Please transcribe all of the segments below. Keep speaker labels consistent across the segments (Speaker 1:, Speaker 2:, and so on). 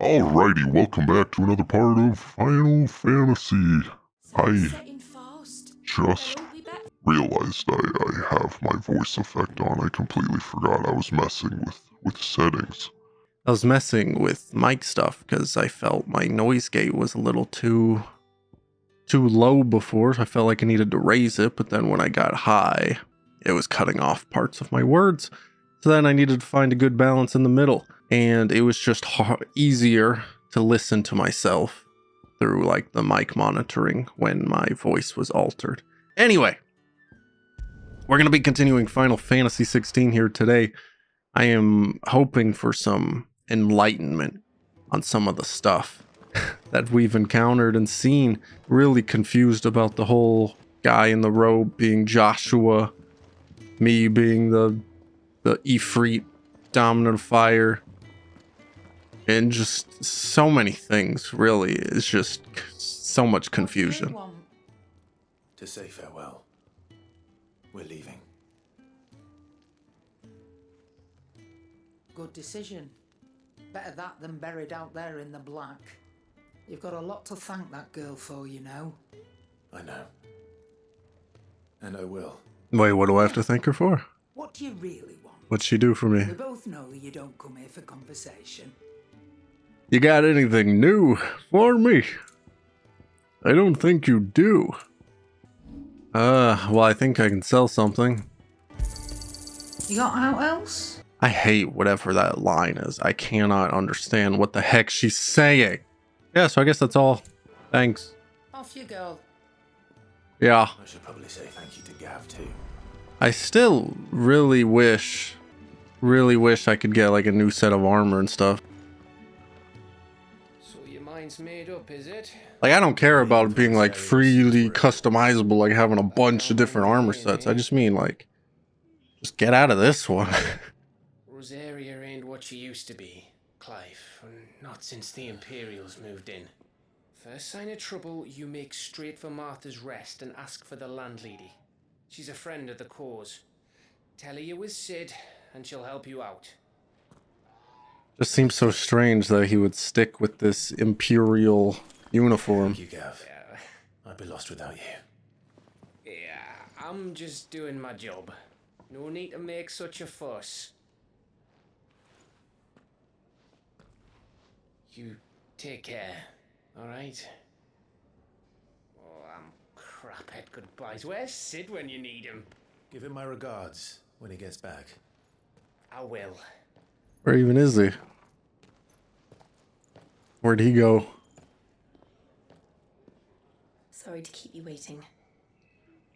Speaker 1: Alrighty, welcome back to another part of Final Fantasy. I just realized I have my voice effect on. I completely forgot I was messing with settings.
Speaker 2: I was messing with mic stuff because I felt my noise gate was a little too low before. I felt like I needed to raise it, but then when I got high, it was cutting off parts of my words. So then I needed to find a good balance in the middle, and it was just easier to listen to myself through like the mic monitoring when my voice was altered. Anyway, we're going to be continuing Final Fantasy XVI here today. I am hoping for some enlightenment on some of the stuff that we've encountered and seen. Really confused about the whole guy in the robe being Joshua, me being the Ifrit dominant of fire, and just so many things. Really, it's just so much confusion.
Speaker 3: To say farewell. We're leaving.
Speaker 4: Good decision. Better that than buried out there in the black. You've got a lot to thank that girl for, you know.
Speaker 3: I know. And I will.
Speaker 2: Wait, what do I have to thank her for?
Speaker 4: What do you really want?
Speaker 2: What'd she do for me?
Speaker 4: We both know you don't come here for conversation.
Speaker 2: You got anything new for me? I don't think you do. Well, I think I can sell something.
Speaker 4: You got out else?
Speaker 2: I hate whatever that line is. I cannot understand what the heck she's saying. Yeah, so I guess that's all. Thanks.
Speaker 4: Off you go.
Speaker 2: Yeah.
Speaker 3: I should probably say thank you to Gav too.
Speaker 2: I still really wish I could get like a new set of armor and stuff.
Speaker 5: So your mind's made up, is it?
Speaker 2: Like, I don't care about it being like freely customizable, like having a bunch of different armor sets. I just mean like, just get out of this one.
Speaker 5: Rosaria ain't what she used to be, Clive. Not since the Imperials moved in. First sign of trouble, you make straight for Martha's Rest and ask for the landlady. She's a friend of the cause. Tell her you was Sid, and she'll help you out.
Speaker 2: Just seems so strange that he would stick with this Imperial uniform.
Speaker 3: Thank you, Gav.
Speaker 5: Yeah,
Speaker 3: I'd be lost without you.
Speaker 5: I'm just doing my job. No need to make such a fuss. You take care, alright? Oh, I'm crap at goodbyes. Where's Sid when you need him?
Speaker 3: Give him my regards when he gets back.
Speaker 5: I will.
Speaker 2: Where even is he? Where'd he go?
Speaker 6: Sorry to keep you waiting.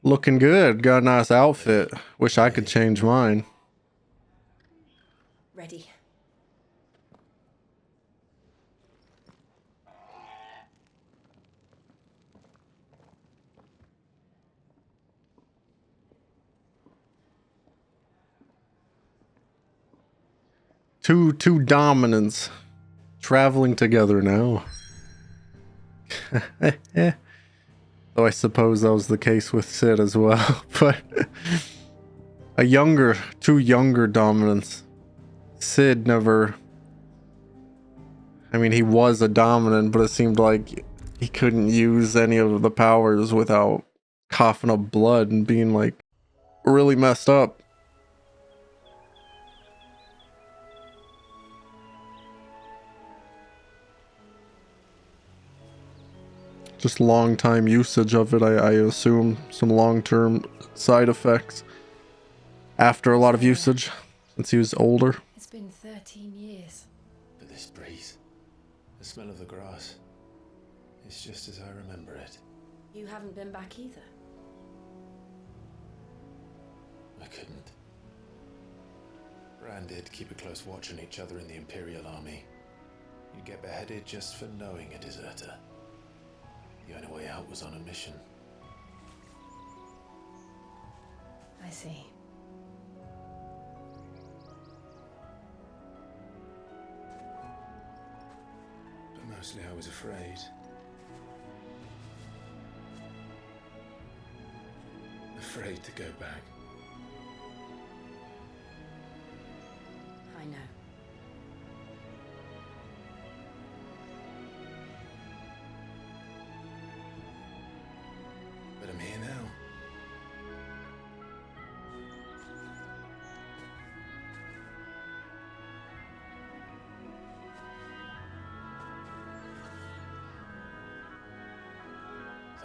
Speaker 2: Looking good. Got a nice outfit. Wish I could change mine.
Speaker 6: Ready.
Speaker 2: Two dominants traveling together now. Though I suppose that was the case with Sid as well. But two younger dominants. Sid never... I mean, he was a dominant, but it seemed like he couldn't use any of the powers without coughing up blood and being like really messed up. Just long time usage of it, I assume. Some long-term side effects after a lot of usage, since he was older.
Speaker 6: It's been 13 years.
Speaker 3: But this breeze, the smell of the grass, it's just as I remember it.
Speaker 6: You haven't been back either.
Speaker 3: I couldn't. Bran did keep a close watch on each other in the Imperial Army. You'd get beheaded just for knowing a deserter. The only way out was on a mission.
Speaker 6: I see.
Speaker 3: But mostly I was afraid. Afraid to go back.
Speaker 6: I know.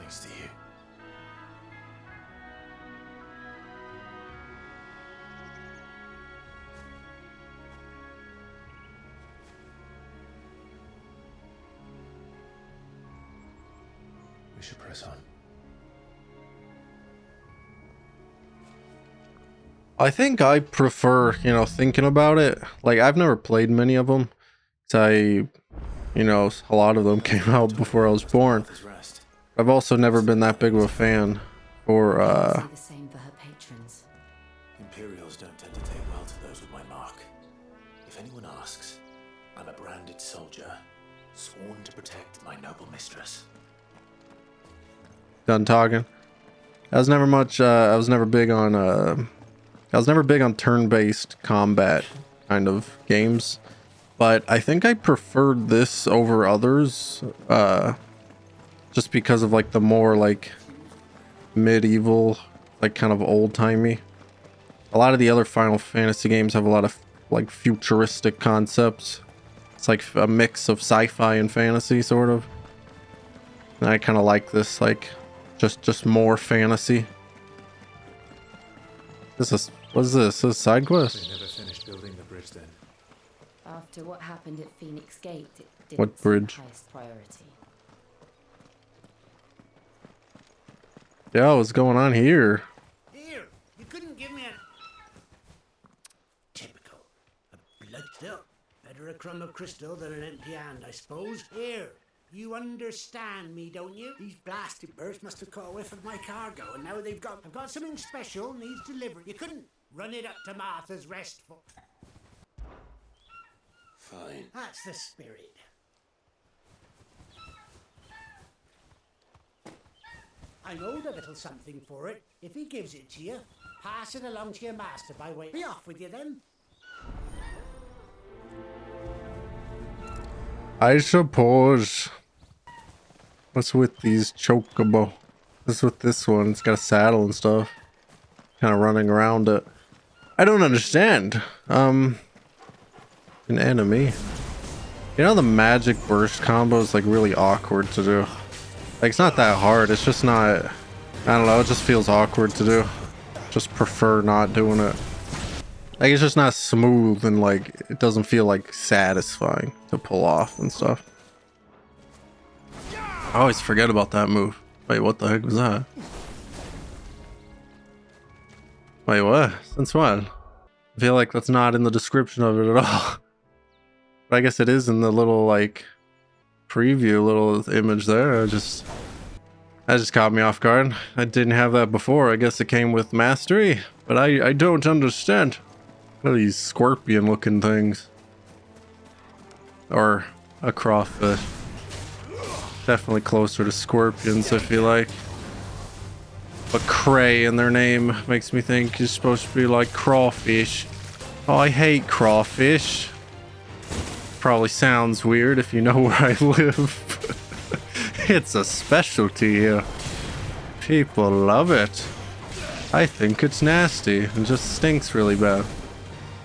Speaker 3: Thanks to you. We should press on.
Speaker 2: I think I prefer, thinking about it. Like, I've never played many of them. A lot of them came out before I was born. I've also never been that big of a fan for,
Speaker 6: The same for her patrons.
Speaker 3: Imperials don't tend to take well to those with my mark. If anyone asks, I'm a branded soldier, sworn to protect my noble mistress.
Speaker 2: done talking. I was never big on turn-based combat kind of games, but I think I preferred this over others, just because of like the more like medieval, like kind of old-timey. A lot of the other Final Fantasy games have a lot of like futuristic concepts. It's like a mix of sci-fi and fantasy, sort of. And I kind of like this, like just more fantasy. What is this? This is side quest?
Speaker 3: They never finished building the bridge then.
Speaker 6: After what happened at Phoenix Gate, it didn't
Speaker 2: What bridge?
Speaker 6: seem highest priority.
Speaker 2: Yeah, what's going on here?
Speaker 7: Here, you couldn't give me a... Typical. A blood still. Better a crumb of crystal than an empty hand, I suppose. Here, you understand me, don't you? These blasted birds must have caught a whiff of my cargo, and now I've got something special, needs delivered. You couldn't run it up to Martha's Rest for...
Speaker 3: Fine.
Speaker 7: That's the spirit. I'm owed a little something for it. If he gives it to you, pass it along to your master by way. Be off with you then.
Speaker 2: I suppose. What's with these chocobo? What's with this one? It's got a saddle and stuff. Kind of running around it. I don't understand. An enemy. The magic burst combo is like really awkward to do. Like, it's not that hard. It's just not, I don't know. It just feels awkward to do. Just prefer not doing it. Like, it's just not smooth, and like it doesn't feel like satisfying to pull off and stuff. I always forget about that move. Wait, what the heck was that? Wait, what? Since when? I feel like that's not in the description of it at all. But I guess it is in the little like preview, little image there. That just caught me off guard. I didn't have that before. I guess it came with mastery, but I don't understand. What are these scorpion looking things? Or a crawfish. Definitely closer to scorpions, I feel like. But cray in their name makes me think it's supposed to be like crawfish. Oh, I hate crawfish. Probably sounds weird if you know where I live. It's a specialty here. People love it. I think it's nasty and just stinks really bad.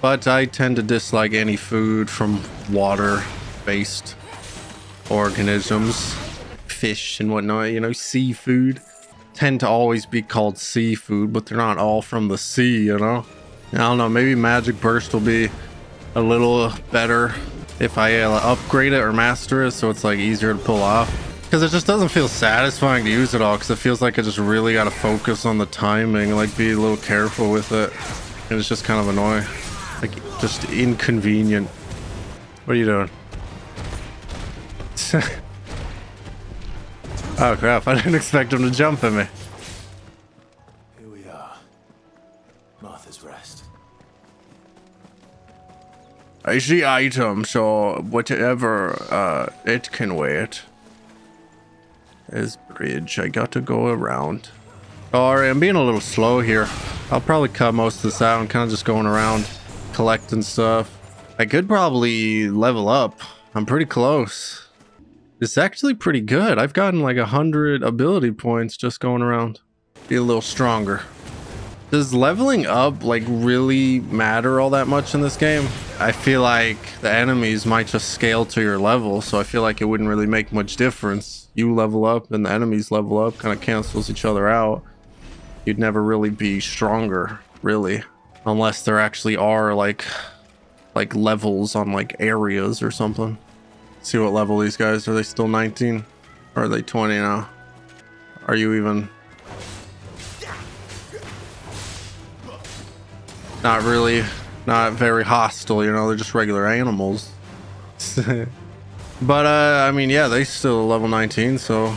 Speaker 2: But I tend to dislike any food from water-based organisms. Fish and whatnot, seafood. Tend to always be called seafood, but they're not all from the sea, I don't know, maybe Magic Burst will be a little better if I upgrade it or master it, so it's like easier to pull off. Because it just doesn't feel satisfying to use it all, because it feels like I just really got to focus on the timing, like be a little careful with it. And it's just kind of annoying. Like, just inconvenient. What are you doing? Oh crap, I didn't expect him to jump at me.
Speaker 3: Here we are. Martha's Rest.
Speaker 2: I see items, so whatever it can wait. There's bridge, I got to go around. Sorry, I'm being a little slow here. I'll probably cut most of this out and kind of just going around collecting stuff. I could probably level up. I'm pretty close. It's actually pretty good. I've gotten like 100 ability points just going around. Be a little stronger. Does leveling up like really matter all that much in this game? I feel like the enemies might just scale to your level, so I feel like it wouldn't really make much difference. You level up and the enemies level up, kind of cancels each other out. You'd never really be stronger, really, unless there actually are like levels on like areas or something. See what level these guys are. They still 19 or are they 20 now? Are you even? Not really, not very hostile, you know, they're just regular animals. But I mean, yeah, they still level 19, so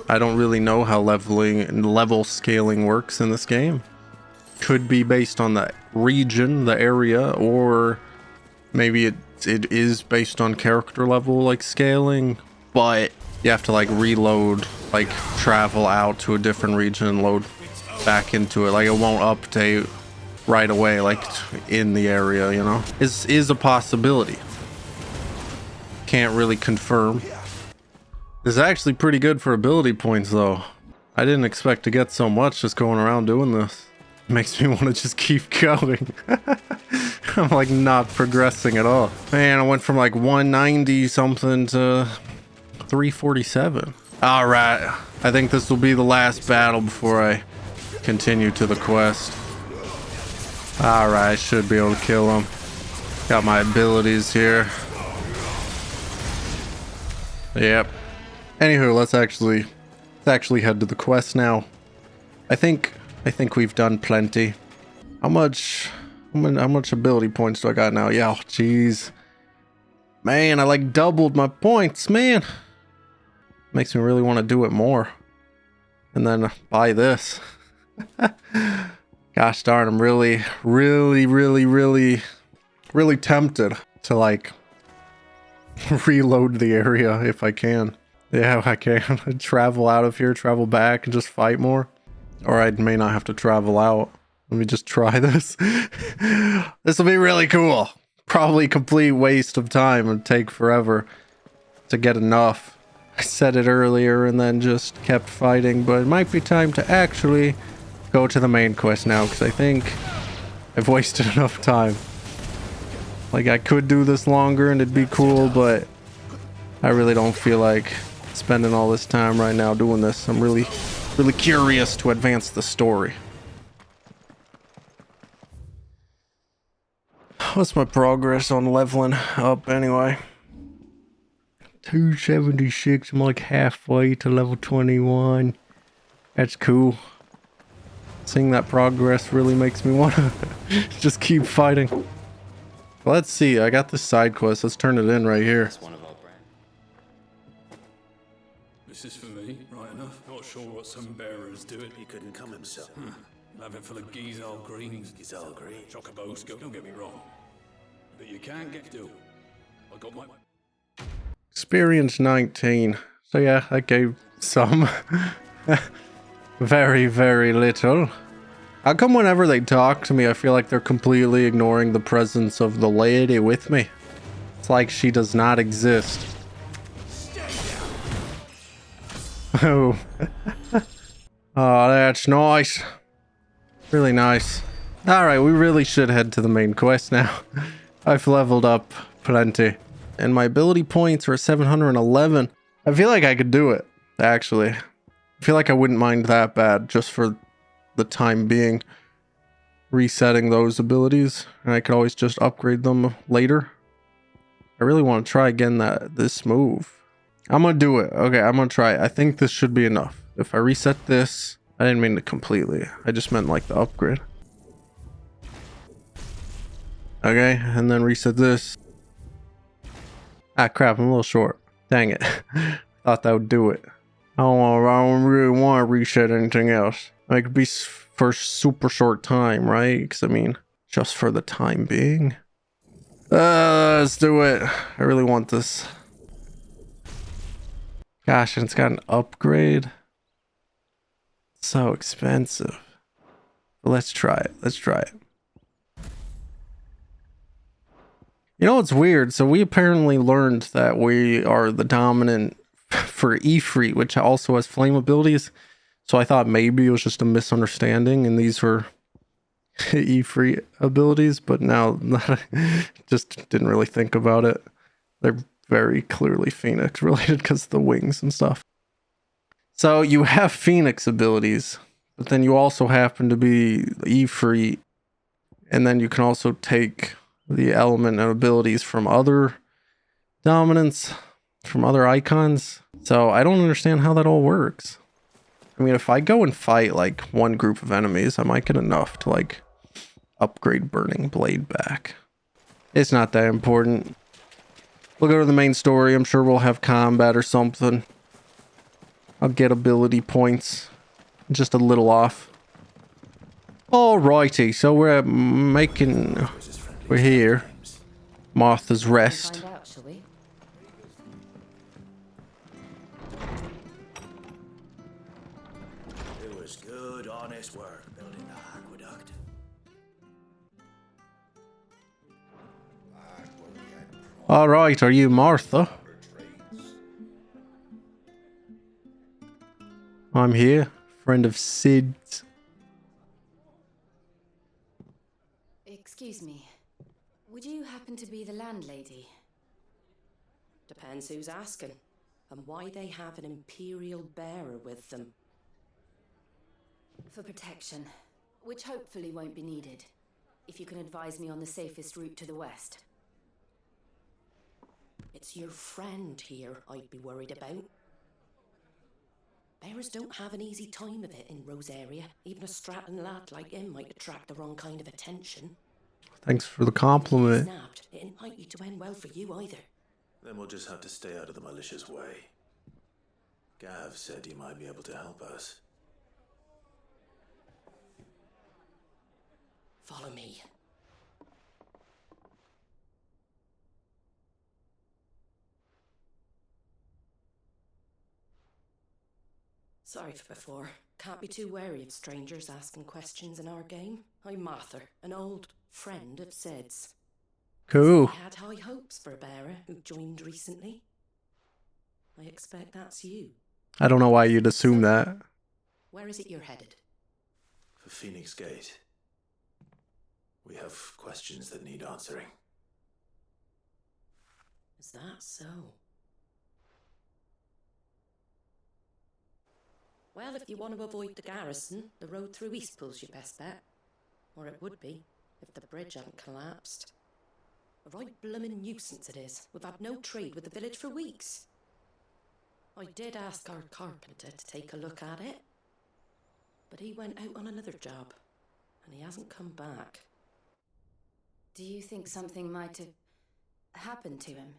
Speaker 2: I don't really know how leveling and level scaling works in this game. Could be based on the region, the area, or maybe it is based on character level like scaling, but you have to like reload, like travel out to a different region and load back into it. Like it won't update right away, like in the area, you know. Is a possibility. Can't really confirm. This is actually pretty good for ability points though. I didn't expect to get so much just going around doing this. Makes me want to just keep going. I'm like not progressing at all. Man, I went from like 190 something to 347. All right, I think this will be the last battle before I continue to the quest. All right, should be able to kill him. Got my abilities here. Yep. Anywho, let's actually head to the quest now. I think we've done plenty. How much ability points do I got now? Yeah, jeez. Man, I like doubled my points, man. Makes me really want to do it more. And then buy this. Gosh darn, I'm really tempted to like reload the area if I can. Yeah, I can. Travel out of here, travel back, and just fight more. Or I may not have to travel out. Let me just try this. This will be really cool. Probably a complete waste of time and take forever to get enough. I said it earlier and then just kept fighting, but it might be time to actually go to the main quest now, because I think I've wasted enough time. Like, I could do this longer and it'd be cool, but I really don't feel like spending all this time right now doing this. I'm really curious to advance the story. What's my progress on leveling up anyway? 276. I'm like halfway to level 21. That's cool. Seeing that progress really makes me want to just keep fighting. Let's see. I got this side quest. Let's turn it in right here.
Speaker 8: This is for me, right enough. Not sure what some bearer's doing.
Speaker 3: He couldn't come himself.
Speaker 8: Have it full of Gizal greens.
Speaker 3: Gizal green.
Speaker 8: Chocobos, don't get me wrong. But you can't get to. I got my...
Speaker 2: Experience 19. So yeah, I gave some. Very little. How come whenever they talk to me, I feel like they're completely ignoring the presence of the lady with me? It's like she does not exist. Oh. Oh, that's nice. Really nice. Alright, we really should head to the main quest now. I've leveled up plenty. And my ability points are 711. I feel like I could do it, actually. I feel like I wouldn't mind that bad, just for the time being. Resetting those abilities. And I could always just upgrade them later. I really want to try again this move. I'm going to do it. Okay, I'm going to try it. I think this should be enough. If I reset this... I didn't mean to completely. I just meant like the upgrade. Okay, and then reset this. Ah, crap, I'm a little short. Dang it. Thought that would do it. I don't really want to reset anything else. It could be for super short time, right? Because, I mean, just for the time being. Let's do it. I really want this. Gosh, and it's got an upgrade. So expensive. Let's try it. Let's try it. You know what's weird? So we apparently learned that we are the dominant for Ifrit, which also has flame abilities. So I thought maybe it was just a misunderstanding and these were E free abilities, but now just didn't really think about it. They're very clearly Phoenix related because of the wings and stuff. So you have Phoenix abilities, but then you also happen to be E free, and then you can also take the element and abilities from other dominants, from other icons. So I don't understand how that all works. I mean, if I go and fight like one group of enemies, I might get enough to like upgrade Burning Blade back. It's not that important. We'll go to the main story. I'm sure we'll have combat or something. I'll get ability points. Just a little off. Alrighty, so we're here. Martha's Rest.
Speaker 6: Find out, shall we?
Speaker 7: It was good, honest work building the aqueduct.
Speaker 2: Alright, are you Martha? I'm here, friend of Sid's.
Speaker 6: Excuse me. Would you happen to be the landlady?
Speaker 9: Depends who's asking, and why they have an Imperial bearer with them.
Speaker 6: For protection, which hopefully won't be needed. If you can advise me on the safest route to the west.
Speaker 9: It's your friend here I'd be worried about. Bearers don't have an easy time of it in Rosaria. Even a Stratton lad like him might attract the wrong kind of attention.
Speaker 2: Thanks for the compliment.
Speaker 9: Snapped, it ain't likely to end well for you either.
Speaker 3: Then we'll just have to stay out of the malicious way. Gav said he might be able to help us.
Speaker 9: Follow me. Sorry for before. Can't be too wary of strangers asking questions in our game. I'm Martha, an old friend of Sid's.
Speaker 2: Cool.
Speaker 9: I had high hopes for a bearer who joined recently. I expect that's you.
Speaker 2: I don't know why you'd assume that.
Speaker 9: Where is it you're headed?
Speaker 3: For Phoenix Gate. We have questions that need answering.
Speaker 9: Is that so? Well, if you want to avoid the garrison, the road through Eastpool's your best bet. Or it would be, if the bridge hadn't collapsed. A right bloomin' nuisance it is. We've had no trade with the village for weeks. I did ask our carpenter to take a look at it, but he went out on another job, and he hasn't come back.
Speaker 6: Do you think something might have happened to him?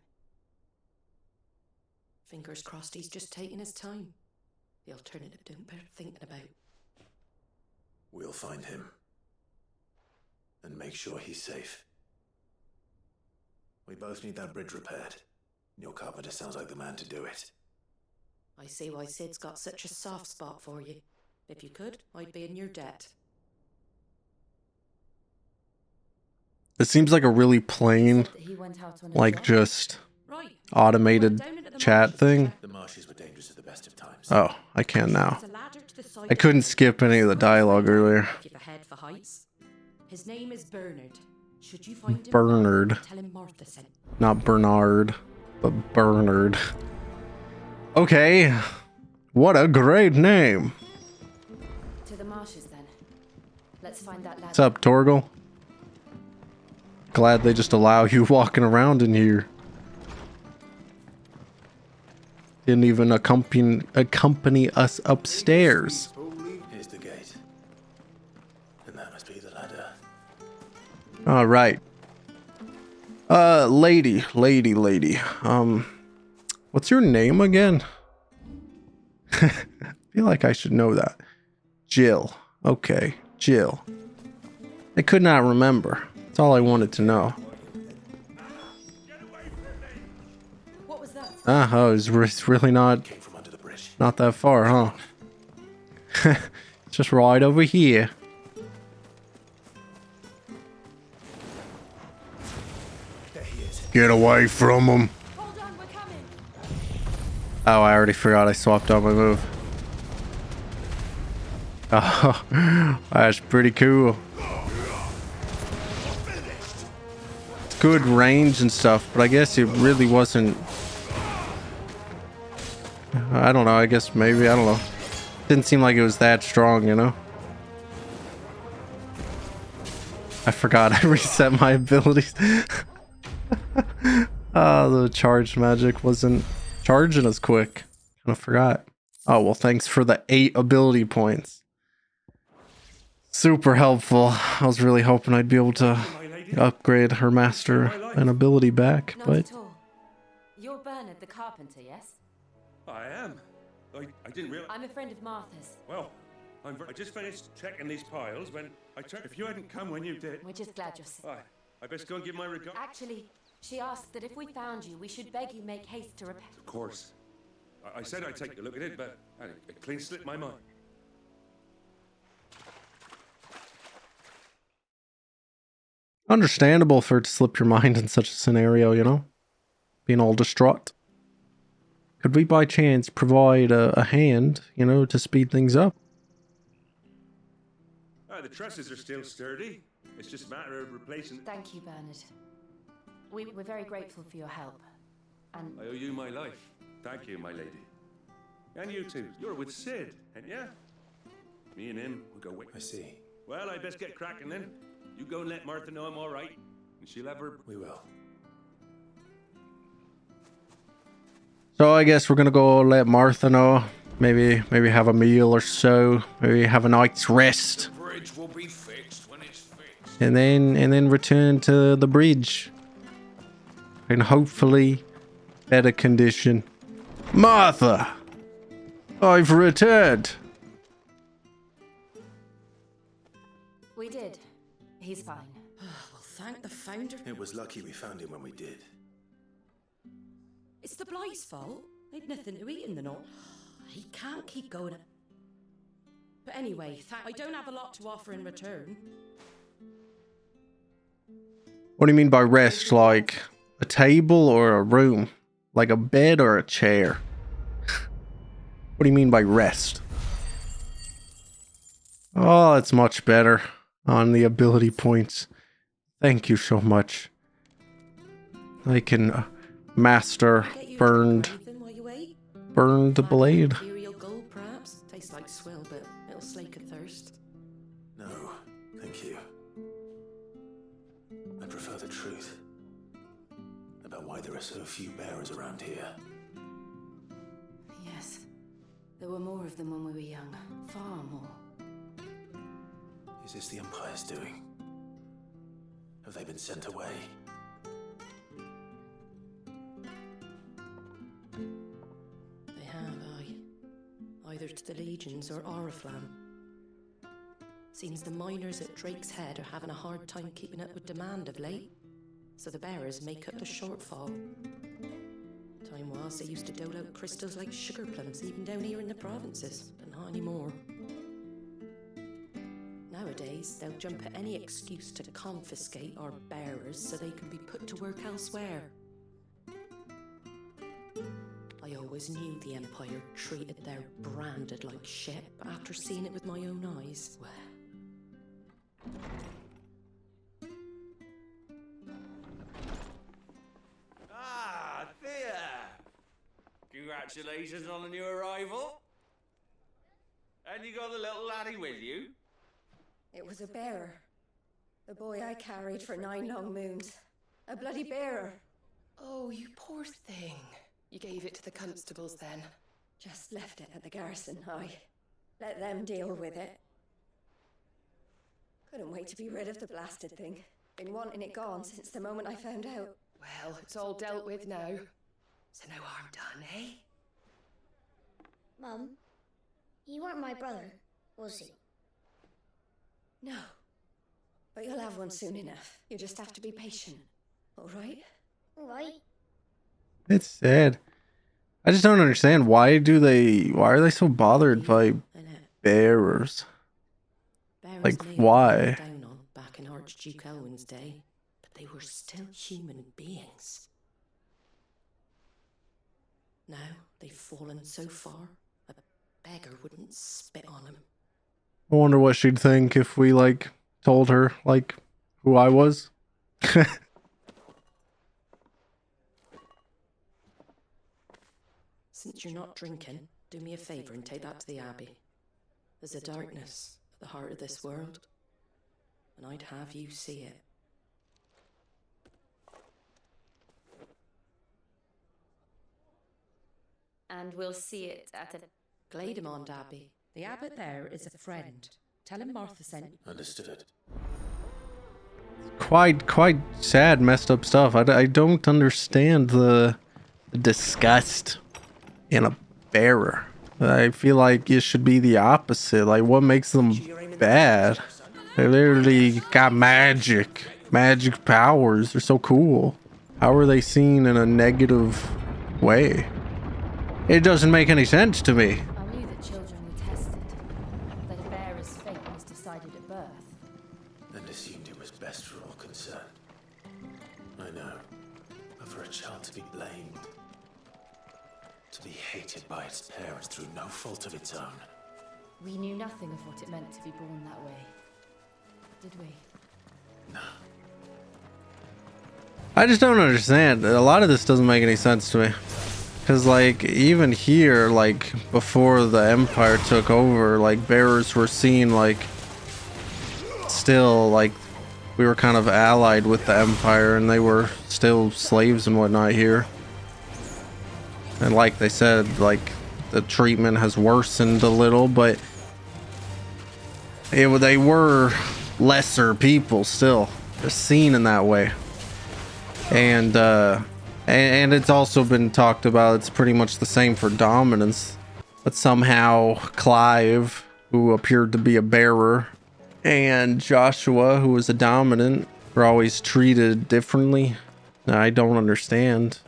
Speaker 9: Fingers crossed he's just taking his time. The alternative don't bear thinking about.
Speaker 3: We'll find him. And make sure he's safe. We both need that bridge repaired. Your carpenter sounds like the man to do it.
Speaker 9: I see why Sid's got such a soft spot for you. If you could, I'd be in your debt.
Speaker 2: It seems like a really plain,
Speaker 6: He went out on a
Speaker 2: like
Speaker 6: job?
Speaker 2: just
Speaker 9: Right.
Speaker 2: automated chat thing.
Speaker 3: The marshes were dangerous at the best of times.
Speaker 2: Oh, I can now.
Speaker 9: There's a ladder to the side
Speaker 2: I couldn't skip any of the dialogue earlier.
Speaker 9: If you've a head for heights. His name is Bernard. Should you find him,
Speaker 2: Bernard.
Speaker 9: tell him Martha sent.
Speaker 2: Not Bernard, but Bernard. Okay. What a great name.
Speaker 6: To the marshes then. Let's find that ladder.
Speaker 2: What's up, Torgal? Glad they just allow you walking around in here. Didn't even accompany us upstairs.
Speaker 3: Here's the gate. And that must be the ladder.
Speaker 2: All right. Lady. What's your name again? I feel like I should know that. Jill. Okay, Jill. I could not remember. That's all I wanted to know.
Speaker 6: What was that?
Speaker 2: Oh, it's really not
Speaker 3: Came from under the bridge.
Speaker 2: not that far, huh? It's just right over here.
Speaker 3: There he is.
Speaker 2: Get away from him.
Speaker 6: Hold on, we're coming.
Speaker 2: Oh, I already forgot I swapped out my move. Oh, that's pretty cool. good range and stuff, but I guess it really wasn't. I don't know. I guess maybe, I don't know. Didn't seem like it was that strong, you know? I forgot I reset my abilities. The charged magic wasn't charging as quick. Kind of forgot. Oh, well, thanks for the 8 ability points. Super helpful. I was really hoping I'd be able to upgrade her master and ability back,
Speaker 6: Not
Speaker 2: but
Speaker 6: at all. You're Bernard the carpenter, yes?
Speaker 10: I am. I didn't realize.
Speaker 6: I'm a friend of Martha's.
Speaker 10: Well, I just finished checking these piles when I turned. If you hadn't come when you did,
Speaker 6: We're just glad you're safe.
Speaker 10: I best go and give my regard.
Speaker 6: Actually, she asked that if we found you, we should beg you make haste to repair.
Speaker 10: Of course. I said I'd take a look at it, but it clean slipped my mind.
Speaker 2: understandable for it to slip your mind in such a scenario, you know? Being all distraught. Could we by chance provide a hand, you know, to speed things up?
Speaker 10: The trusses are still sturdy. It's just a matter of replacing.
Speaker 6: Thank you, Bernard. We're very grateful for your help. And
Speaker 10: I owe you my life. Thank you, my lady. And you too. You're with Sid, ain't ya? Me and him will go wait.
Speaker 3: I see.
Speaker 10: Well, I best get cracking then. You go and let Martha know I'm all right, and she'll have her.
Speaker 3: We will.
Speaker 2: So I guess we're gonna go let Martha know. Maybe have a meal or so. Maybe have a night's rest.
Speaker 3: The bridge will be fixed when it's fixed.
Speaker 2: And then return to the bridge. In hopefully better condition. Martha! I've returned!
Speaker 6: we did. He's fine.
Speaker 9: Well, thank the founder.
Speaker 3: It was lucky we found him when we did.
Speaker 9: It's the Blight's fault. They'd nothing to eat in the north. He can't keep going. But anyway, I don't have a lot to offer in return.
Speaker 2: What do you mean by rest? Like a table or a room? Like a bed or a chair? What do you mean by rest? Oh, it's much better on the ability points. Thank you so much. I can master burned the blade.
Speaker 9: Imperial gold, perhaps. Tastes like swill, but it'll slake a thirst.
Speaker 3: No, thank you. I prefer the truth about why there are so few bearers around here.
Speaker 6: Yes. There were more of them when we were young. Far more.
Speaker 3: Is this the Empire's doing? Have they been sent away?
Speaker 9: They have, either to the Legions or Oriflamme. Seems the miners at Drake's Head are having a hard time keeping up with demand of late, so the bearers make up the shortfall. Time was they used to dole out crystals like sugar plums even down here in the provinces, but not anymore. Nowadays, they'll jump at any excuse to confiscate our bearers so they can be put to work elsewhere. I always knew the Empire treated their branded like shit, but after seeing it with my own eyes, well...
Speaker 11: Ah, there! Congratulations on the new arrival. And you got the little laddie with you?
Speaker 12: It was a bearer. The boy I carried for 9 long moons. A bloody bearer.
Speaker 13: Oh, you poor thing. You gave it to the constables then?
Speaker 12: Just left it at the garrison, I let them deal with it. Couldn't wait to be rid of the blasted thing. Been wanting it gone since the moment I found out.
Speaker 13: Well, it's all dealt with now. So no harm done, eh?
Speaker 14: Mum, you weren't my brother, was he?
Speaker 12: No. But you'll have one soon enough. You just have to be patient. All right?
Speaker 14: All right.
Speaker 2: It's sad. I just don't understand why are they so bothered by bearers? Like why?
Speaker 9: Down on back in Archduke Elwin's day, but they were still human beings. Now they've fallen so far, a beggar wouldn't spit on them.
Speaker 2: I wonder what she'd think if we told her who I was.
Speaker 9: Since you're not drinking, do me a favour and take that to the Abbey. There's a darkness at the heart of this world, and I'd have you see it.
Speaker 6: And we'll see it at a...
Speaker 9: Glademond Abbey. The abbot there is a friend. Tell him Martha sent you.
Speaker 3: Understood.
Speaker 2: Quite sad, messed up stuff. I don't understand the disgust in a bearer. I feel like it should be the opposite. Like, what makes them bad? They literally got magic powers. They're so cool. How are they seen in a negative way? It doesn't make any sense to me.
Speaker 6: I knew that children were tested, that a bearer's fate was decided at birth.
Speaker 3: And assumed it was best for all concerned. I know. But for a child to be blamed, to be hated by its parents through no fault of its own.
Speaker 6: We knew nothing of what it meant to be born that way, did we?
Speaker 3: No.
Speaker 2: I just don't understand. A lot of this doesn't make any sense to me. Because, like, even here, like, before the Empire took over, like, bearers were seen, like, still, like, we were kind of allied with the Empire, and they were still slaves and whatnot here. And like they said, like, the treatment has worsened a little, but they were lesser people still. They're seen in that way. And it's also been talked about, it's pretty much the same for dominance. But somehow Clive, who appeared to be a bearer, and Joshua, who was a dominant, were always treated differently. I don't understand.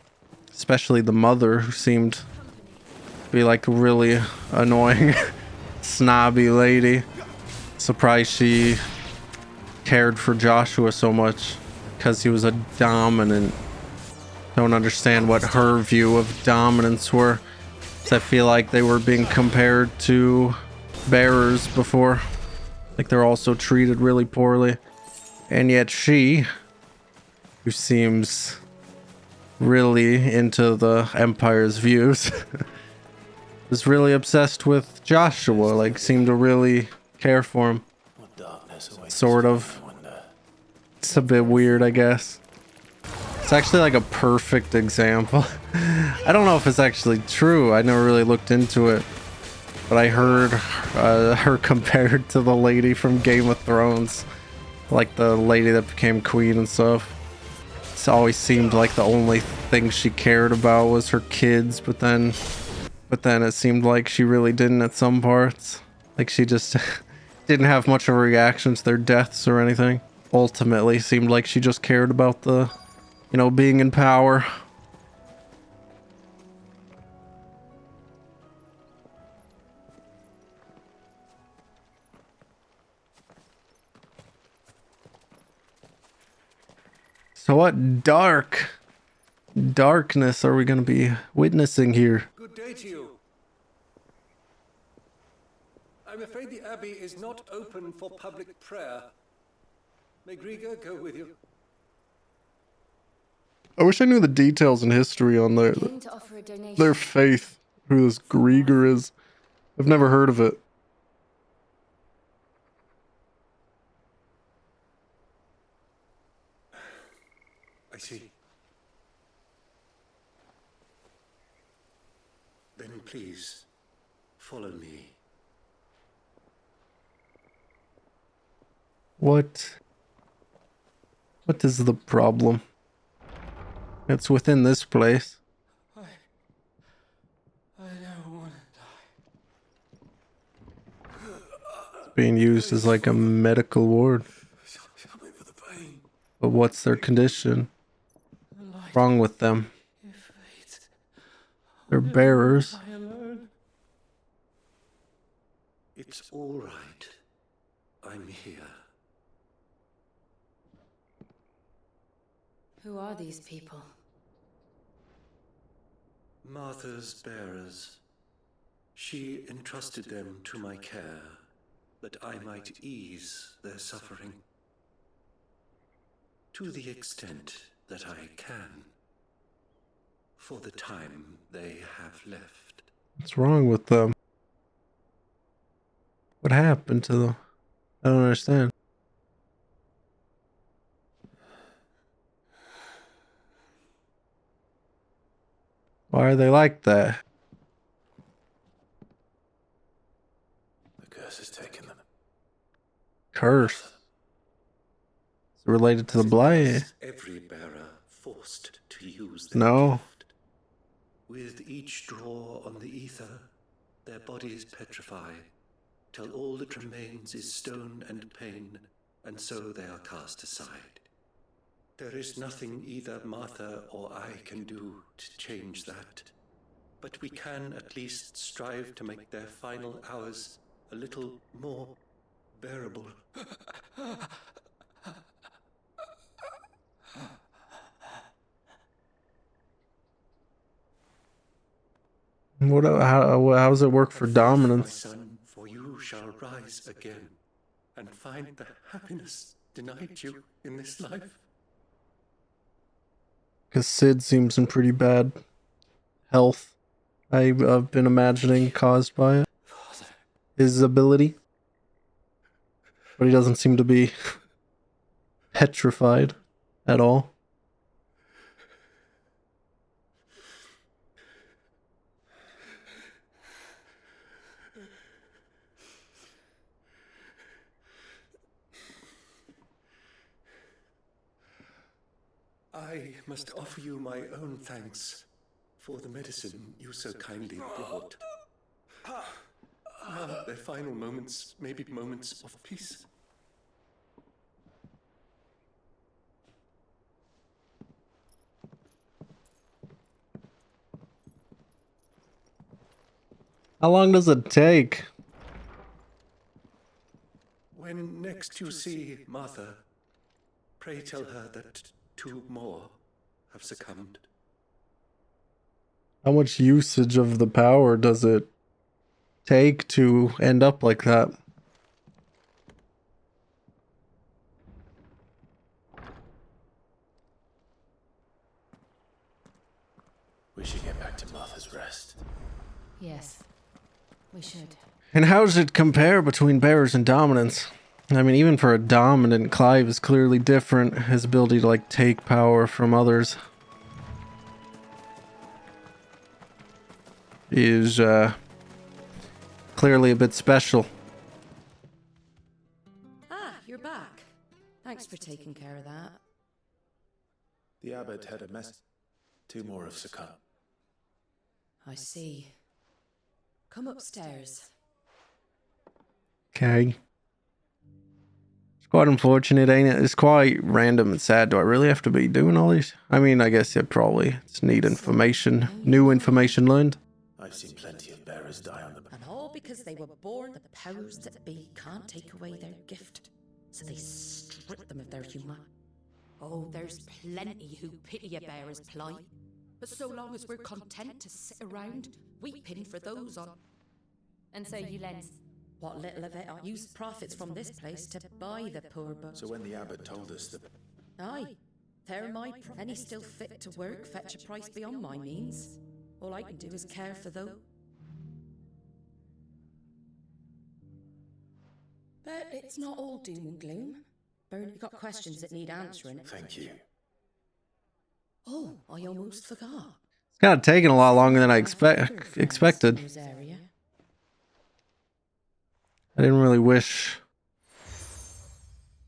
Speaker 2: Especially the mother, who seemed to be like a really annoying, snobby lady. Surprised she cared for Joshua so much because he was a dominant. Don't understand what her view of dominance were. I feel like they were being compared to bearers before. Like they're also treated really poorly. And yet she, who seems really into the Empire's views, was really obsessed with Joshua. Like seemed to really care for him. Sort of. It's a bit weird, I guess. It's actually like a perfect example. I don't know if it's actually true. I never really looked into it. But I heard her compared to the lady from Game of Thrones. Like the lady that became queen and stuff. It's always seemed like the only thing she cared about was her kids. But then it seemed like she really didn't at some parts. Like she just didn't have much of a reaction to their deaths or anything. Ultimately, seemed like she just cared about the, you know, being in power. So what darkness are we going to be witnessing here?
Speaker 8: Good day to you. I'm afraid the Abbey is not open for public prayer. May Grieger go with you?
Speaker 2: I wish I knew the details and history on their faith, who this Grieger is. I've never heard of it.
Speaker 8: I see. Then please, follow me.
Speaker 2: What is the problem? It's within this place.
Speaker 11: I don't want to die.
Speaker 2: It's being used as like a medical ward. But what's their condition? What's wrong with them? They're bearers.
Speaker 8: It's all right. I'm here.
Speaker 6: Who are these people?
Speaker 8: Martha's bearers. She entrusted them to my care, that I might ease their suffering. To the extent that I can. for the time they have left.
Speaker 2: What's wrong with them? What happened to them? I don't understand. Why are they like that?
Speaker 3: The curse has taken them.
Speaker 2: Curse. It's related to the blight.
Speaker 8: Every bearer forced to use their
Speaker 2: No.
Speaker 8: gift. With each draw on the ether, their bodies petrify, till all that remains is stone and pain, and so they are cast aside. There is nothing either Martha or I can do to change that, but we can at least strive to make their final hours a little more bearable.
Speaker 2: How does it work for
Speaker 8: My
Speaker 2: dominance?
Speaker 8: son, for you shall rise again, and find the happiness denied you in this life.
Speaker 2: Because Sid seems in pretty bad health. I've been imagining caused by it. His ability. But he doesn't seem to be petrified at all.
Speaker 8: I must offer you my own thanks for the medicine you so kindly brought. Their final moments may be moments of peace.
Speaker 2: How long does it take?
Speaker 8: When next you see Martha, pray tell her that 2 more have succumbed.
Speaker 2: How much usage of the power does it take to end up like that?
Speaker 3: We should get back to Martha's Rest.
Speaker 6: Yes, we should.
Speaker 2: And how does it compare between bearers and dominants? I mean, even for a dominant, Clive is clearly different. His ability to, like, take power from others is, clearly a bit special.
Speaker 9: Ah, you're back. Thanks for taking care of that.
Speaker 3: The abbot had a mess. 2 more have succumbed.
Speaker 9: I see. Come upstairs.
Speaker 2: Okay. It's quite unfortunate, ain't it? It's quite random and sad. Do I really have to be doing all these? I mean, I guess it probably. It's neat information. New information learned.
Speaker 3: I've seen plenty of bearers die on the...
Speaker 9: And all because they were born, the powers that be can't take away their gift. So they strip them of their human. Oh, there's plenty who pity a bearer's plight. But so long as we're content to sit around, weeping for those on...
Speaker 6: And so you lend...
Speaker 9: What little of it I use profits from this place to buy the poor but...
Speaker 3: So when the abbot told us that...
Speaker 9: Aye, they're my... Any still fit to work fetch a price beyond my means. All I can do is care for those. But it's not all doom and gloom. You've got questions that need answering.
Speaker 3: Thank you.
Speaker 9: Oh, I almost forgot.
Speaker 2: It's kind of taken a lot longer than I expected. I didn't really wish...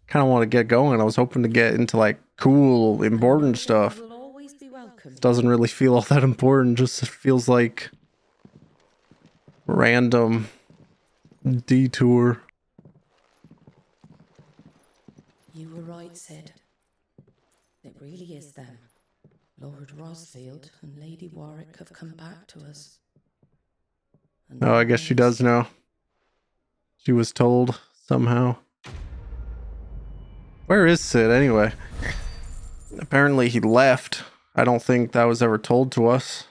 Speaker 2: Kind of want to get going. I was hoping to get into, like, cool, important stuff. It doesn't really feel all that important. Just feels like random detour.
Speaker 9: You were right, Sid. It really is them. Lord Rosfield and Lady Warwick have come back to us.
Speaker 2: Oh, I guess she does know. She was told somehow. Where is Sid anyway? Apparently he left. I don't think that was ever told to us.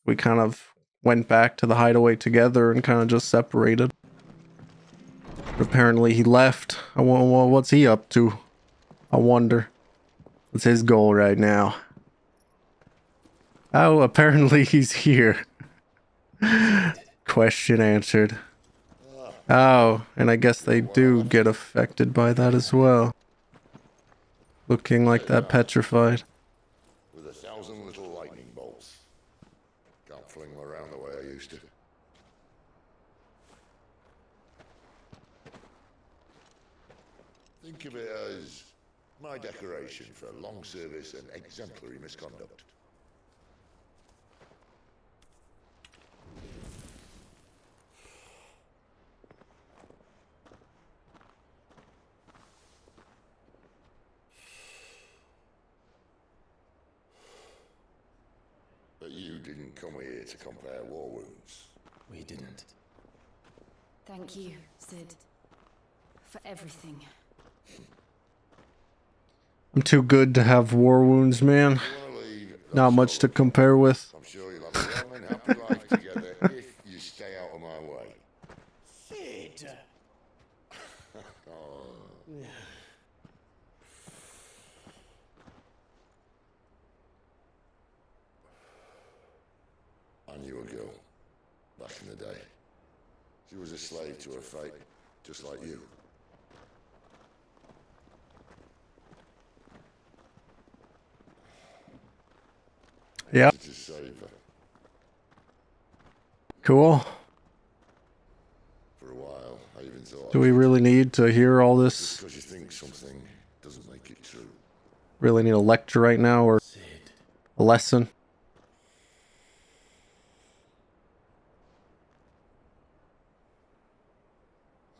Speaker 2: We kind of went back to the hideaway together and kind of just separated. But apparently he left. What's he up to? I wonder. What's his goal right now? Oh, apparently he's here. Question answered. Oh, and I guess they do get affected by that as well. Looking like that petrified.
Speaker 15: With 1,000 little lightning bolts. Can't fling them around the way I used to. Think of it as my decoration for long service and exemplary misconduct. But you didn't come here to compare war wounds.
Speaker 3: We didn't.
Speaker 6: Thank you, Sid, for everything.
Speaker 2: I'm too good to have war wounds, man. Not much to compare with.
Speaker 15: I'm sure you'll have a long and happy life together if you stay out of my way.
Speaker 7: Sid!
Speaker 15: I knew a girl back in the day. She was a slave to her fate, just like you.
Speaker 2: Yeah.
Speaker 15: To save her.
Speaker 2: Cool.
Speaker 15: For a while, I even thought.
Speaker 2: Do we really need to hear all
Speaker 15: Just
Speaker 2: this?
Speaker 15: because you think something doesn't make it true.
Speaker 2: Really need a lecture right now or a lesson?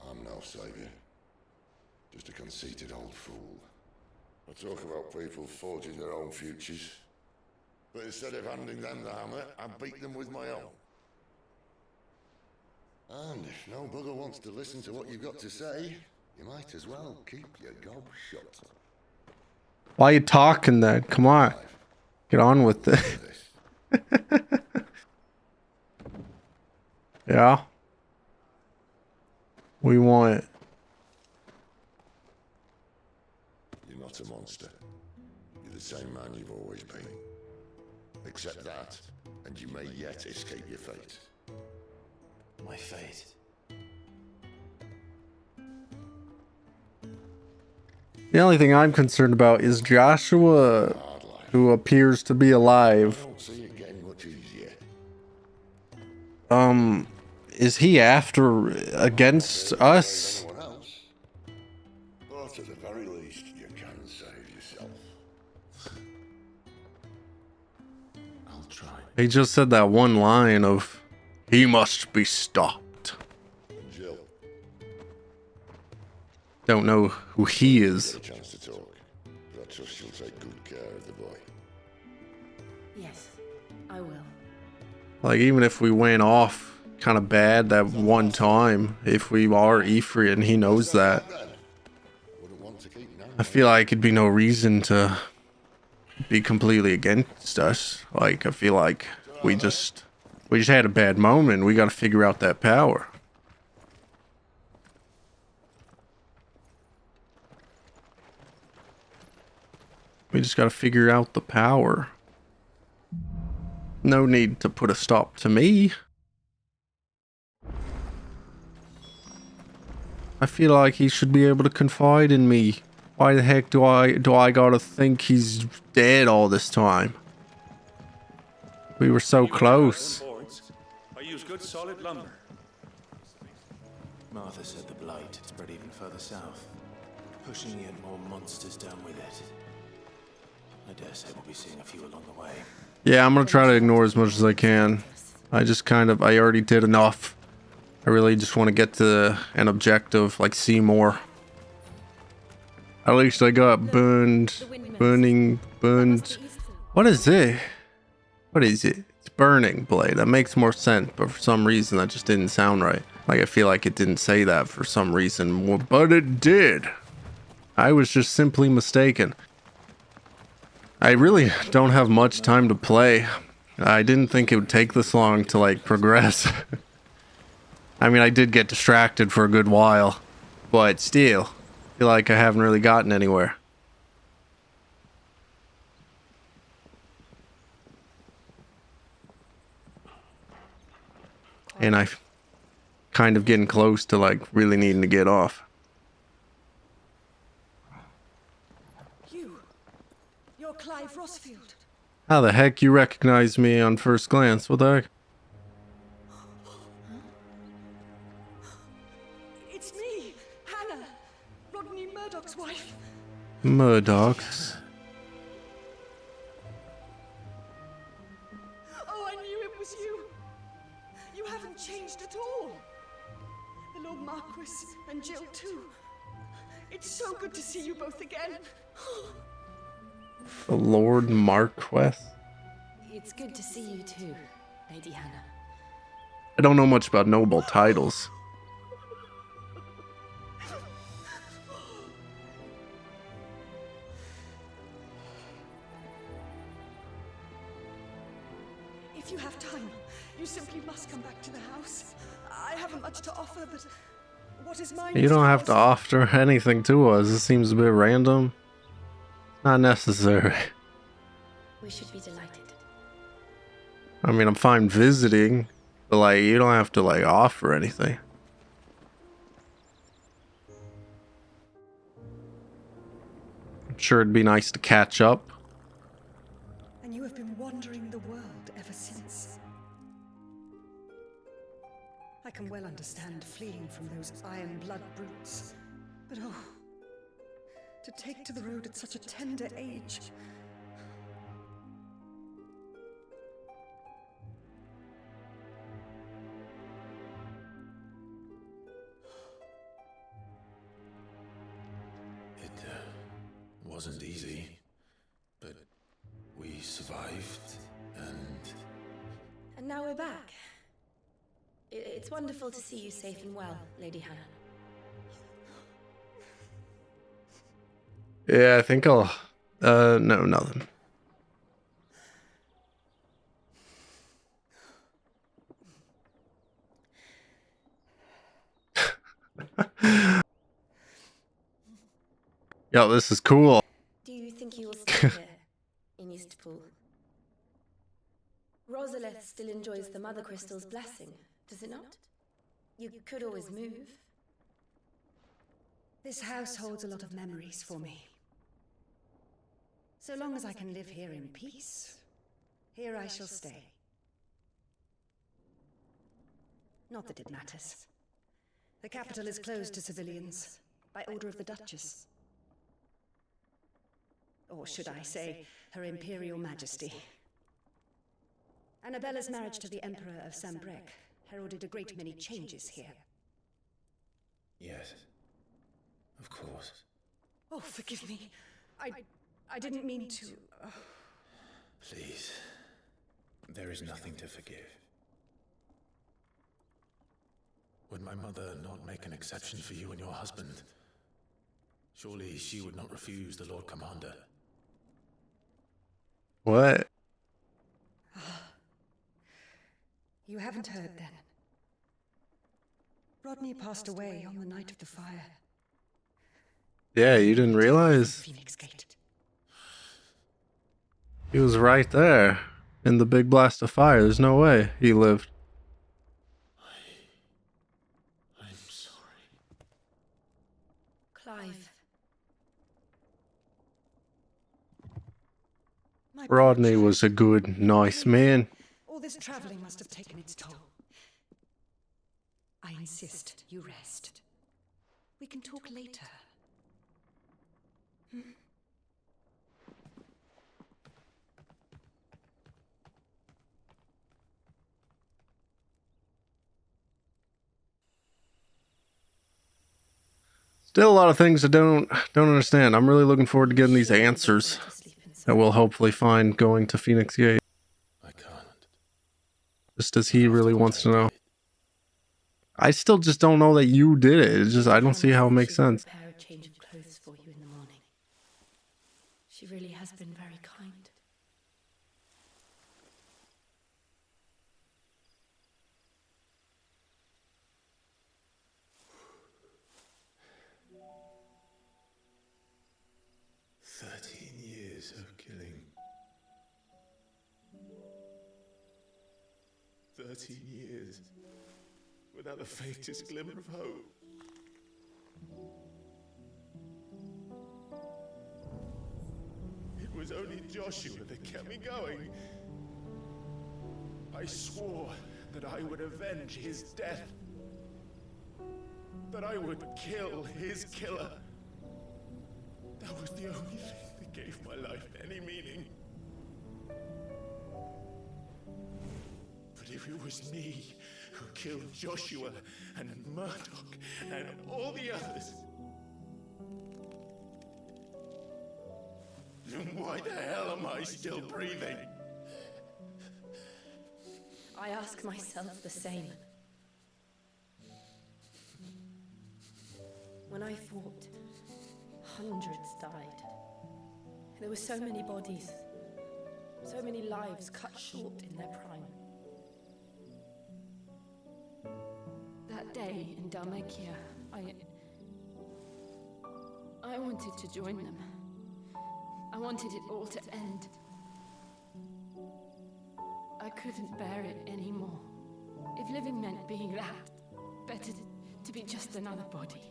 Speaker 15: I'm no savior. Just a conceited old fool. I talk about people forging their own futures. But instead of handing them the hammer, I beat them with my own. And if no bugger wants to listen to what you've got to say, you might as well keep your gob shut.
Speaker 2: Why are you talking then? Come on. Get on with it. Yeah. We want it.
Speaker 15: You're not a monster. You're the same man you've always been. Accept that, and you may yet escape your fate.
Speaker 3: My fate.
Speaker 2: The only thing I'm concerned about is Joshua, who appears to be alive.
Speaker 15: I don't see it getting much easier.
Speaker 2: Is he after against us?
Speaker 15: Anyone else? But at the very least, you can save yourself.
Speaker 3: I'll try.
Speaker 2: He just said that one line of, "He must be stopped."
Speaker 15: Jill.
Speaker 2: Don't know who he is.
Speaker 15: Get a chance to talk, but I trust you'll take good care of the boy.
Speaker 6: Yes, I will.
Speaker 2: Like, even if we went off kind of bad that one time, if we are Ephraim, he knows that. I feel like it'd be no reason to be completely against us. Like, I feel like we just had a bad moment. We got to figure out that power. We just got to figure out the power. No need to put a stop to me. I feel like he should be able to confide in me. Why the heck do I gotta think he's dead all this time? We were so close.
Speaker 10: I use good solid lumber.
Speaker 3: Martha said the blight had spread even further south, pushing yet more monsters down with it. I dare say we'll be seeing a few along the way.
Speaker 2: Yeah, I'm gonna try to ignore as much as I can. I already did enough. I really just want to get to an objective, like see more. At least I got burned. What is it? What is it? It's burning blade. That makes more sense, but for some reason that just didn't sound right. Like, I feel like it didn't say that for some reason, but it did. I was just simply mistaken. I really don't have much time to play. I didn't think it would take this long to, like, progress. I mean, I did get distracted for a good while, but still, I feel like I haven't really gotten anywhere. and I'm kind of getting close to like really needing to get off.
Speaker 16: You're Clive Rossfield.
Speaker 2: How the heck you recognize me on first glance? What the heck?
Speaker 16: It's me, Hannah, Rodney Murdoch's wife.
Speaker 2: Murdoch's.
Speaker 16: Oh, I knew it was you. You haven't changed at all. The Lord Marquis and Jill too. It's so good to see you both again.
Speaker 2: The Lord Marquis?
Speaker 6: It's good to see you too, Lady Hannah.
Speaker 2: I don't know much about noble titles.
Speaker 16: If you have time, you simply must come back to the house. I haven't much to offer, but what is mine?
Speaker 2: You don't have to offer anything to us. This seems a bit random. Not necessary.
Speaker 6: We should be delighted.
Speaker 2: I mean, I'm fine visiting, but like, you don't have to like offer anything. I'm sure it'd be nice to catch up.
Speaker 16: And you have been wandering the world ever since. I can well understand fleeing from those iron blood brutes, but oh, to take to the road at such a tender age.
Speaker 3: It wasn't easy, but we survived,
Speaker 6: And now we're back. It's wonderful to see you safe and well, Lady Hannah.
Speaker 2: Yeah, I think I'll... no, nothing. Yo, this is cool.
Speaker 6: Do you think you will stay here in Eastpool? Rosalith still enjoys the Mother Crystal's blessing, does it not? You could always move.
Speaker 16: This house holds a lot of memories for me. So long as I can live here in peace, here I shall stay. Not that it matters. The capital is closed to civilians, by order of the Duchess. Or should I say, Her Imperial Majesty. Annabella's marriage to the Emperor of Sambrec heralded a great many changes here.
Speaker 3: yes, of course.
Speaker 16: Oh, forgive me. I didn't mean to...
Speaker 3: Please, there is nothing to forgive. Would my mother not make an exception for you and your husband? Surely she would not refuse the Lord Commander.
Speaker 2: What?
Speaker 16: You haven't heard then. Rodney passed away on the night of the fire.
Speaker 2: Yeah, you didn't realize?
Speaker 16: Phoenix Gate.
Speaker 2: He was right there in the big blast of fire. There's no way he lived.
Speaker 3: I'm sorry.
Speaker 6: Clive.
Speaker 2: Rodney was a good, nice man.
Speaker 16: All this traveling must have taken its toll. I insist you rest. We can talk later.
Speaker 2: Still a lot of things I don't understand. I'm really looking forward to getting these answers that we'll hopefully find going to Phoenix Gate.
Speaker 3: I can't.
Speaker 2: Just as he really wants to know. I still just don't know that you did it. It's just, I don't see how it makes sense.
Speaker 6: Prepare a change of clothes for you in the morning. She really has been very kind.
Speaker 3: Years of killing. 13 years.
Speaker 10: without the faintest glimmer of hope. It was only Joshua that kept me going. I swore that I would avenge his death. That I would kill his killer. That was the only thing that gave my life any meaning. But if it was me who killed Joshua and Murdoch and all the others, then why the hell am I still breathing?
Speaker 12: I ask myself the same. When I fought, hundreds died. There were so many bodies, so many lives cut short in their prime. That day in Dalmacia, I wanted to join them. I wanted it all to end. I couldn't bear it anymore. If living meant being that, better to be just another body.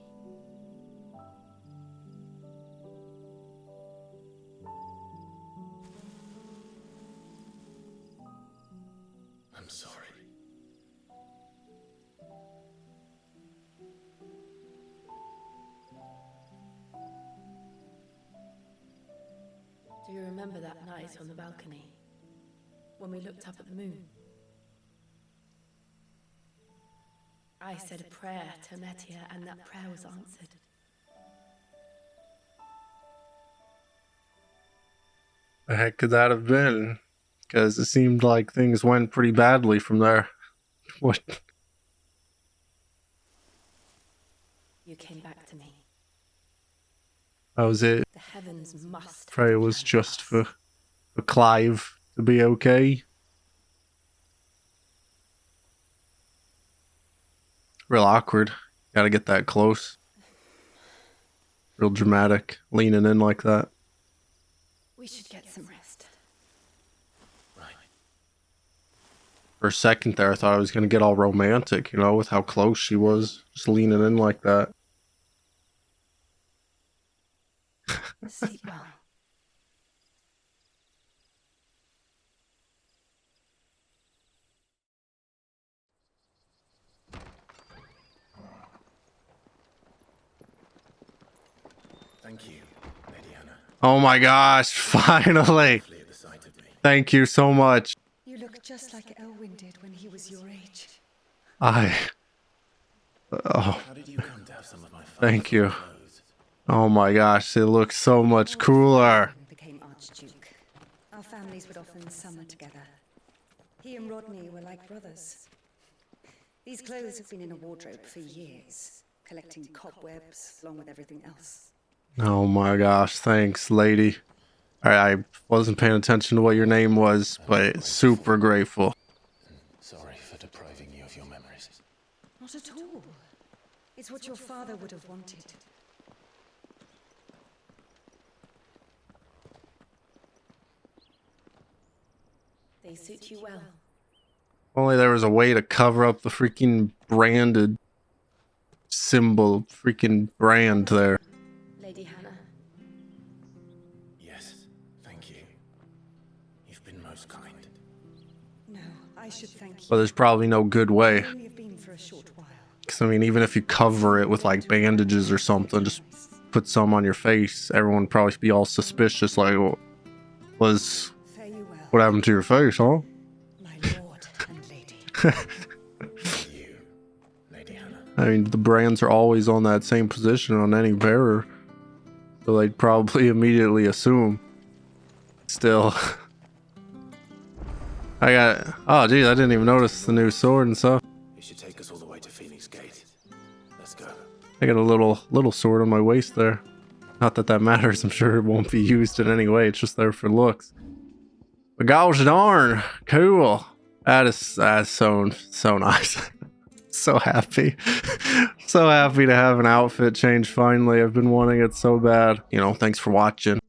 Speaker 3: I'm sorry.
Speaker 12: Do you remember that night on the balcony? When we looked up at the moon? I said a prayer to Metia, and that prayer was answered.
Speaker 2: The heck could that have been? Because it seemed like things went pretty badly from there. What?
Speaker 12: You came back to me.
Speaker 2: That was it.
Speaker 12: The heavens must.
Speaker 2: Prayer was just for Clive to be okay. Real awkward. Gotta get that close. Real dramatic. Leaning in like that.
Speaker 12: We should get some rest.
Speaker 3: Right.
Speaker 2: For a second there, I thought I was gonna get all romantic, you know, with how close she was. Just leaning in like that.
Speaker 12: Sleep well.
Speaker 3: Thank you, Lady Hannah.
Speaker 2: Oh my gosh, finally! Thank you so much.
Speaker 16: You look just like Elwyn did when he was your age.
Speaker 2: Oh,
Speaker 3: How did you come to have some of my
Speaker 2: thank you. Oh my gosh, it looks so much cooler.
Speaker 17: Became Archduke. Our families would often summer together. He and Rodney were like brothers. These clothes have been in a wardrobe for years, collecting cobwebs along with everything else.
Speaker 2: Oh my gosh, thanks, lady. I wasn't paying attention to what your name was, but super grateful.
Speaker 3: Sorry for depriving you of your memories.
Speaker 17: Not at all. It's what your father would have wanted.
Speaker 12: They suit you well.
Speaker 2: Only there was a way to cover up the freaking branded symbol, freaking brand there.
Speaker 12: Lady Hannah.
Speaker 3: Yes, thank you. You've been most kind.
Speaker 17: No, I should thank you.
Speaker 2: But there's probably no good way.
Speaker 17: I only have been for a short while.
Speaker 2: Because, I mean, even if you cover it with, like, bandages or something, just put some on your face, everyone would probably be all suspicious, like, what happened to your face, huh?
Speaker 17: My lord and lady.
Speaker 3: You, Lady Hannah.
Speaker 2: I mean, the brands are always on that same position on any bearer. So they'd probably immediately assume. Still. Oh, geez, I didn't even notice the new sword and stuff.
Speaker 3: You should take us all the way to Phoenix Gate. Let's go.
Speaker 2: I got a little sword on my waist there. Not that that matters. I'm sure it won't be used in any way. It's just there for looks. But gosh darn, cool. That's so nice. So happy. So happy to have an outfit change finally. I've been wanting it so bad. You know, thanks for watching.